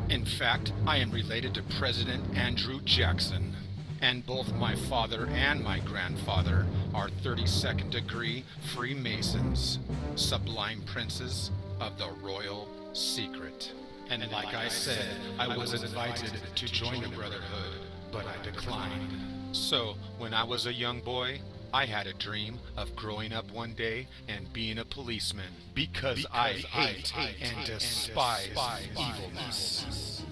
In fact, I am related to President Andrew Jackson. And both my father and my grandfather are 32nd degree Freemasons, sublime princes of the royal secret. And like I said, I was invited to join the Brotherhood, but I declined. So, when I was a young boy, I had a dream of growing up one day and being a policeman because I hate and despise evilness.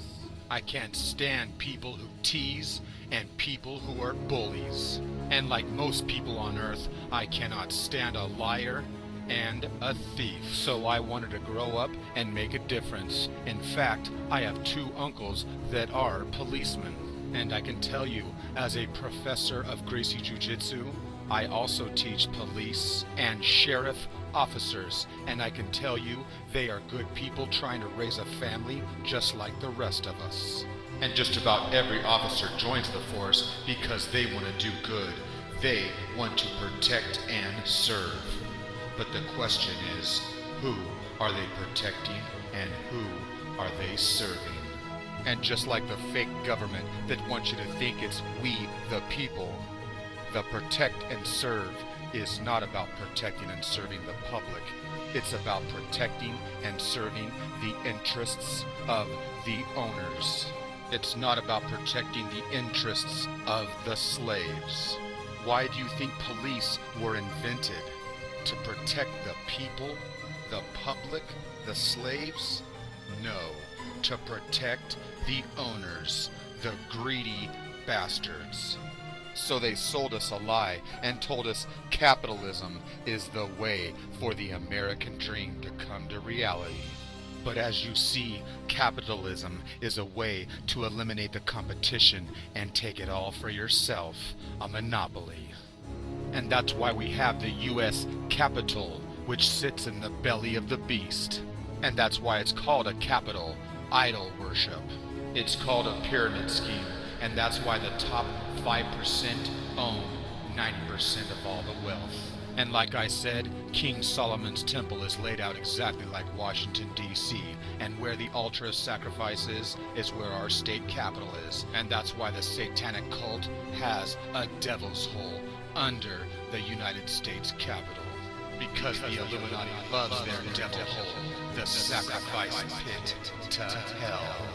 I can't stand people who tease and people who are bullies. And like most people on earth, I cannot stand a liar and a thief. So I wanted to grow up and make a difference. In fact, I have two uncles that are policemen. And I can tell you, as a professor of Gracie Jiu-Jitsu, I also teach police and sheriff officers, and I can tell you they are good people trying to raise a family just like the rest of us. And just about every officer joins the force because they want to do good. They want to protect and serve. But the question is, who are they protecting and who are they serving? And just like the fake government that wants you to think it's we the people, the protect and serve is not about protecting and serving the public. It's about protecting and serving the interests of the owners. It's not about protecting the interests of the slaves. Why do you think police were invented? To protect the people, the public, the slaves? No, to protect the owners, the greedy bastards. So they sold us a lie and told us capitalism is the way for the American dream to come to reality. But as you see, capitalism is a way to eliminate the competition and take it all for yourself, a monopoly. And that's why we have the U.S. Capitol, which sits in the belly of the beast. And that's why it's called a capital, idol worship. It's called a pyramid scheme, and that's why the top 5% own 90% of all the wealth. And like I said, King Solomon's temple is laid out exactly like Washington, D.C., and where the altar of sacrifice is where our state capital is. And that's why the satanic cult has a devil's hole under the United States Capitol. Because the Illuminati loves their devil hole, the sacrifice pit to hell.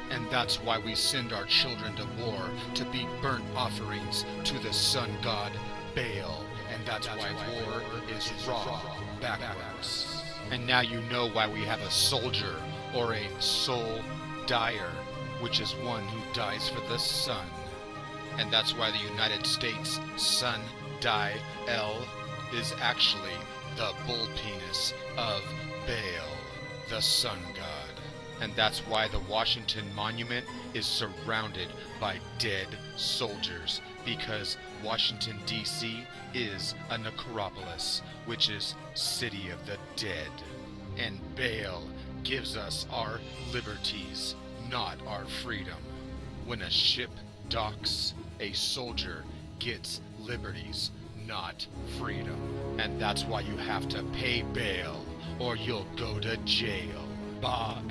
And that's why we send our children to war to be burnt offerings to the sun god Baal. And that's why war is wrong backwards. And now you know why we have a soldier or a soul dyer, which is one who dies for the sun. And that's why the United States Sun Die L is actually the bull penis of Baal, the sun god. And that's why the Washington Monument is surrounded by dead soldiers, because Washington, D.C. is a necropolis, which is city of the dead. And Baal gives us our liberties, not our freedom. When a ship docks, a soldier gets liberties, not freedom. And that's why you have to pay Baal, or you'll go to jail. Baal,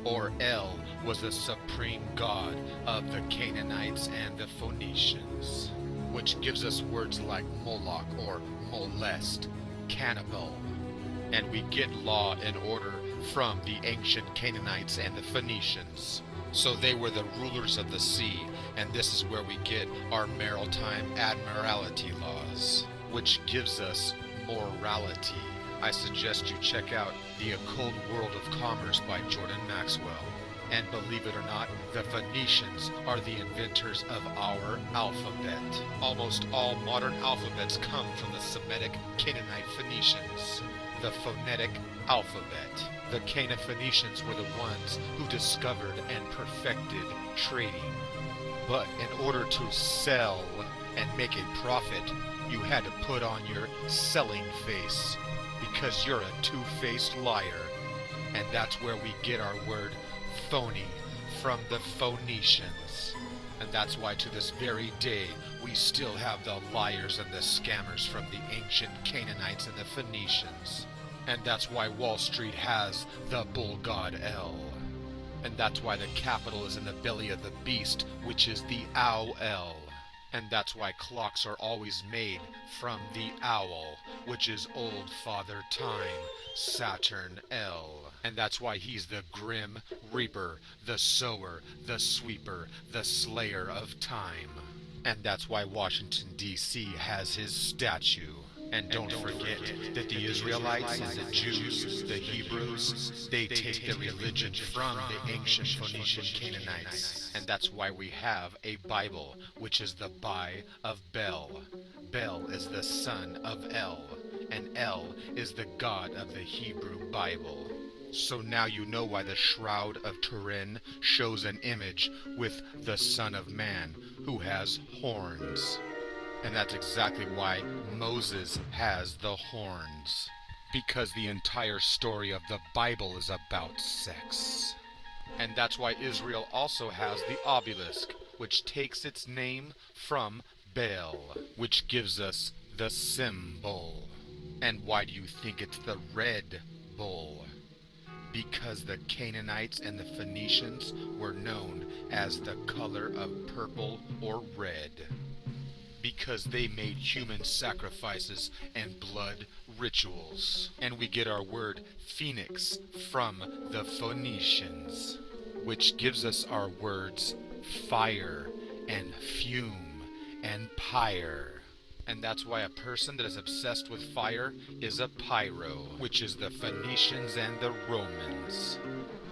or El, was the supreme god of the Canaanites and the Phoenicians, which gives us words like Moloch or molest, cannibal. And we get law and order from the ancient Canaanites and the Phoenicians. So they were the rulers of the sea, and this is where we get our maritime admiralty laws, which gives us morality. I suggest you check out The Occult World of Commerce by Jordan Maxwell. And believe it or not, the Phoenicians are the inventors of our alphabet. Almost all modern alphabets come from the Semitic Canaanite Phoenicians. The phonetic alphabet. The Cana-Phoenicians were the ones who discovered and perfected trading. But in order to sell and make a profit, you had to put on your selling face, because you're a two-faced liar. And that's where we get our word phony from the Phoenicians. And that's why to this very day we still have the liars and the scammers from the ancient Canaanites and the Phoenicians. And that's why Wall Street has the bull god El. And that's why the capital is in the belly of the beast, which is the Owl. And that's why clocks are always made from the owl, which is Old Father Time, Saturn L. And that's why he's the grim reaper, the sower, the sweeper, the slayer of time. And that's why Washington, D.C. has his statue. And don't forget that the Israelites and the Jews, the Hebrews, they take their religion from the ancient Phoenician Canaanites. And that's why we have a Bible, which is the Bai of Bel. Bel is the son of El, and El is the God of the Hebrew Bible. So now you know why the Shroud of Turin shows an image with the Son of Man, who has horns. And that's exactly why Moses has the horns. Because the entire story of the Bible is about sex. And that's why Israel also has the obelisk, which takes its name from Baal, which gives us the symbol. And why do you think it's the red bull? Because the Canaanites and the Phoenicians were known as the color of purple or red. Because they made human sacrifices and blood rituals. And we get our word phoenix from the Phoenicians, which gives us our words fire and fume and pyre. And that's why a person that is obsessed with fire is a pyro, which is the Phoenicians and the Romans.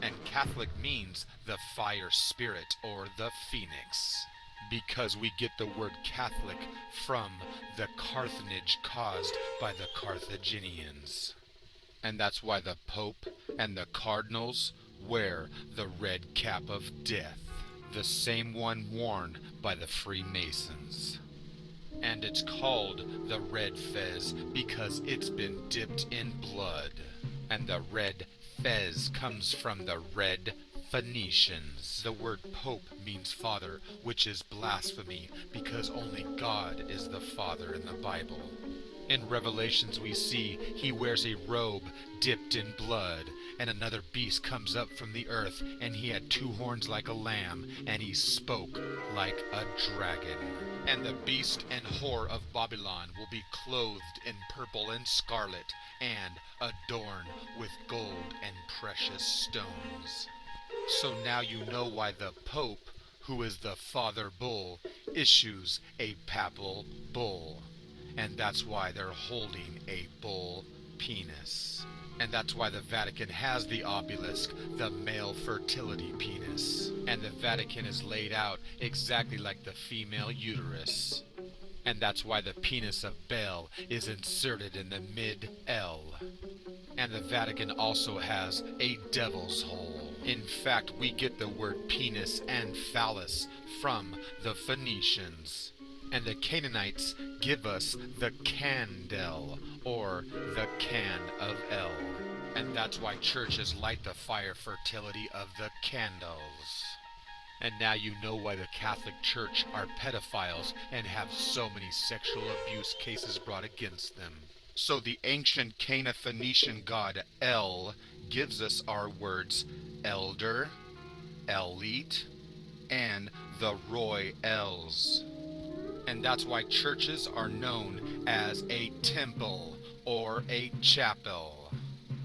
And Catholic means the fire spirit or the phoenix. Because we get the word Catholic from the Carthage caused by the Carthaginians. And that's why the Pope and the Cardinals wear the red cap of death, the same one worn by the Freemasons. And it's called the red fez because it's been dipped in blood. And the red fez comes from the red Phoenicians. The word Pope means father, which is blasphemy, because only God is the Father in the Bible. In Revelations we see he wears a robe dipped in blood, and another beast comes up from the earth, and he had 2 horns like a lamb, and he spoke like a dragon. And the beast and whore of Babylon will be clothed in purple and scarlet, and adorned with gold and precious stones. So now you know why the Pope, who is the Father Bull, issues a papal bull. And that's why they're holding a bull penis. And that's why the Vatican has the obelisk, the male fertility penis. And the Vatican is laid out exactly like the female uterus. And that's why the penis of Baal is inserted in the mid-L. And the Vatican also has a devil's hole. In fact, we get the word penis and phallus from the Phoenicians. And the Canaanites give us the candle, or the can of El. And that's why churches light the fire fertility of the candles. And now you know why the Catholic Church are pedophiles and have so many sexual abuse cases brought against them. So the ancient Cana-Phoenician god El gives us our words elder, elite, and the Roy Els. And that's why churches are known as a temple or a chapel.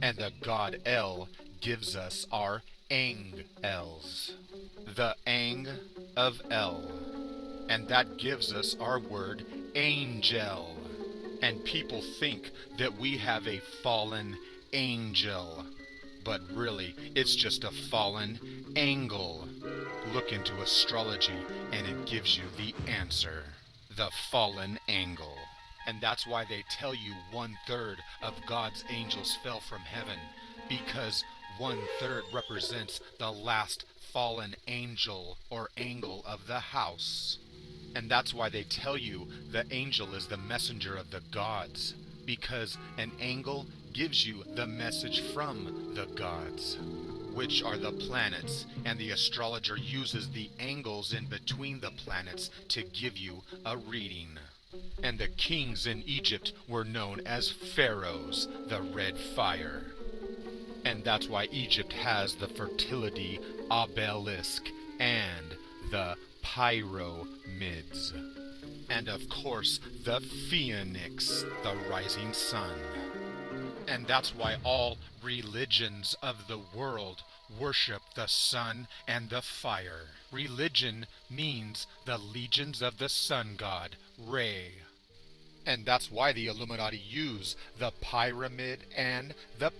And the god El gives us our angels, the Ang of El. And that gives us our word angel. And people think that we have a fallen angel, but really it's just a fallen angle. Look into astrology and it gives you the answer. The fallen angle. And that's why they tell you 1/3 of God's angels fell from heaven, because 1/3 represents the last fallen angel or angle of the house. And that's why they tell you the angel is the messenger of the gods, because an angle gives you the message from the gods, which are the planets, and the astrologer uses the angles in between the planets to give you a reading. And the kings in Egypt were known as pharaohs, the red fire. And that's why Egypt has the fertility obelisk and the pyramids. And of course, the phoenix, the rising sun. And that's why all religions of the world worship the sun and the fire. Religion means the legions of the sun god, Re. And that's why the Illuminati use the pyramid and the